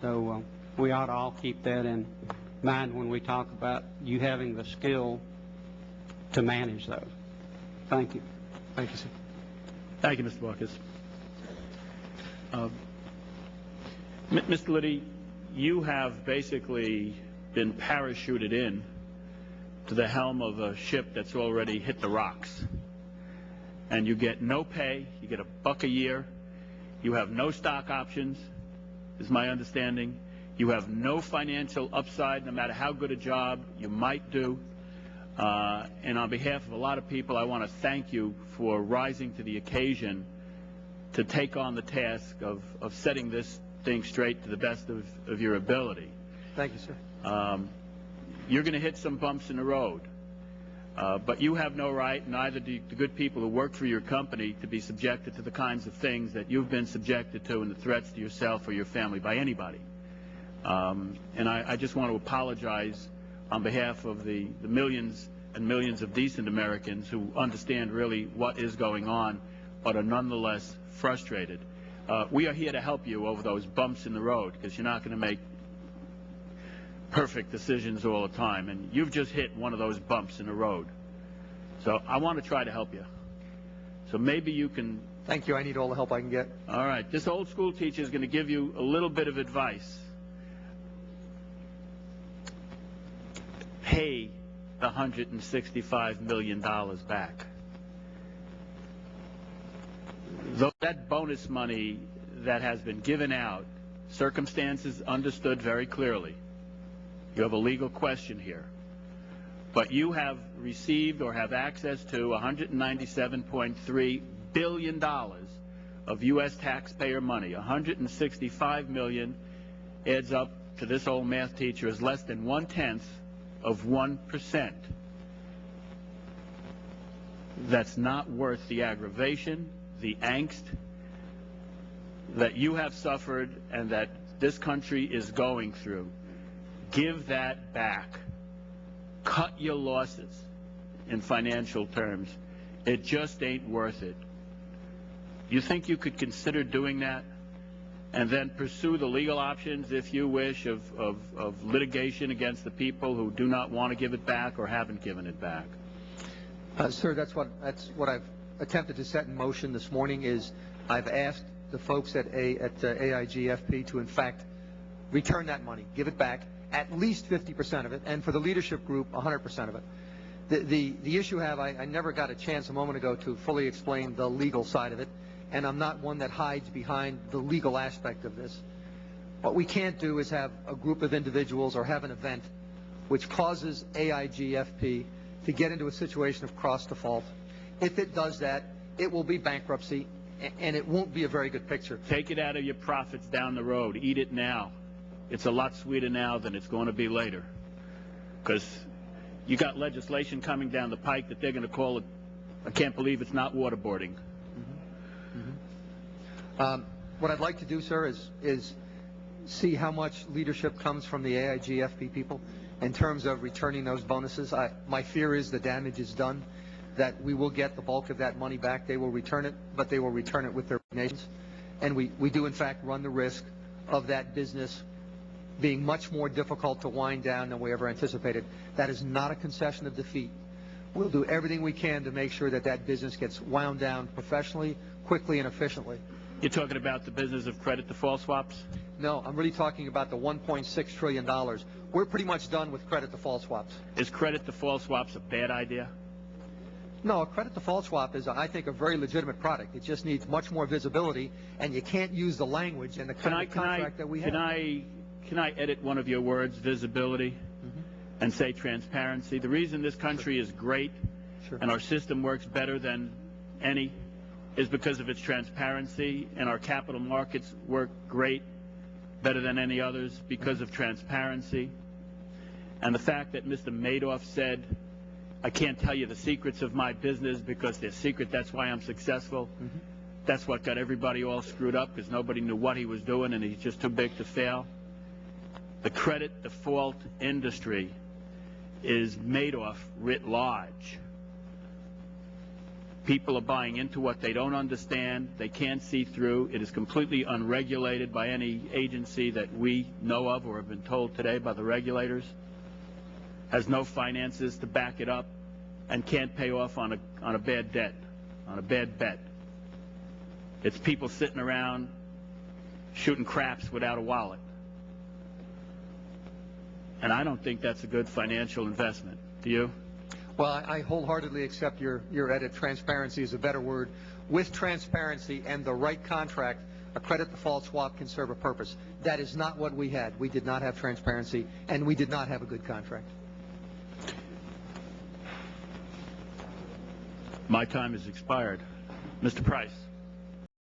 So we ought to all keep that in mind when we talk about you having the skill to manage those. Thank you. Thank you, sir. Thank you, Mr. Marcus. Mr. Liddy, you have basically been parachuted in to the helm of a ship that's already hit the rocks. And you get no pay, you get $1 a year, you have no stock options, is my understanding. You have no financial upside, no matter how good a job you might do. And on behalf of a lot of people, I want to thank you for rising to the occasion to take on the task of setting this thing straight to the best of your ability. Thank you, sir. You're going to hit some bumps in the road, but you have no right, neither do the good people who work for your company, to be subjected to the kinds of things that you've been subjected to and the threats to yourself or your family by anybody. And I just want to apologize on behalf of the millions and millions of decent Americans who understand really what is going on, but are nonetheless frustrated. We are here to help you over those bumps in the road, because you're not going to make perfect decisions all the time, and you've just hit one of those bumps in the road. So I want to try to help you. So maybe you can... Thank you. I need all the help I can get. All right. This old school teacher is going to give you a little bit of advice. Pay the $165 million back. Though that bonus money that has been given out, circumstances understood very clearly. You have a legal question here. But you have received or have access to $197.3 billion of U.S. taxpayer money. $165 million adds up to this old math teacher as less than 1/10 of 1%. That's not worth the aggravation, the angst that you have suffered and that this country is going through. Give that back. Cut your losses in financial terms. It just ain't worth it. You think you could consider doing that and then pursue the legal options, if you wish, of litigation against the people who do not want to give it back or haven't given it back? Sir, that's what I've attempted to set in motion this morning. Is I've asked the folks at AIG to in fact return that money, give it back, at least 50% of it, and for the leadership group, 100% of it. The issue I never got a chance a moment ago to fully explain the legal side of it, and I'm not one that hides behind the legal aspect of this. What we can't do is have a group of individuals or have an event which causes AIG to get into a situation of cross default. If it does that, it will be bankruptcy, and it won't be a very good picture. Take it out of your profits down the road. Eat it now. It's a lot sweeter now than it's going to be later, because you got legislation coming down the pike that they're going to call it, I can't believe it's not waterboarding. What I'd like to do, sir, is see how much leadership comes from the AIG people in terms of returning those bonuses. My fear is the damage is done, that we will get the bulk of that money back. They will return it, but they will return it with their nations. And we do, in fact, run the risk of that business being much more difficult to wind down than we ever anticipated. That is not a concession of defeat. We'll do everything we can to make sure that that business gets wound down professionally, quickly, and efficiently. You're talking about the business of credit default swaps? No, I'm really talking about the $1.6 trillion. We're pretty much done with credit default swaps. Is credit default swaps a bad idea? No, a credit default swap is, I think, a very legitimate product. It just needs much more visibility, and you can't use the language and the kind of contract that we have. Can I edit one of your words, visibility, and say transparency? The reason this country is great and our system works better than any is because of its transparency, and our capital markets work great, better than any others because of transparency. And the fact that Mr. Madoff said, I can't tell you the secrets of my business because they're secret, that's why I'm successful. That's what got everybody all screwed up, because nobody knew what he was doing and he's just too big to fail. The credit default industry is Madoff writ large. People are buying into what they don't understand, they can't see through. It is completely unregulated by any agency that we know of or have been told today by the regulators. Has no finances to back it up and can't pay off on a bad debt, on a bad bet. It's people sitting around shooting craps without a wallet. And I don't think that's a good financial investment. Do you? Well, I wholeheartedly accept your edit. Transparency is a better word. With transparency and the right contract, a credit default swap can serve a purpose. That is not what we had. We did not have transparency, and we did not have a good contract. My time has expired. Mr. Price.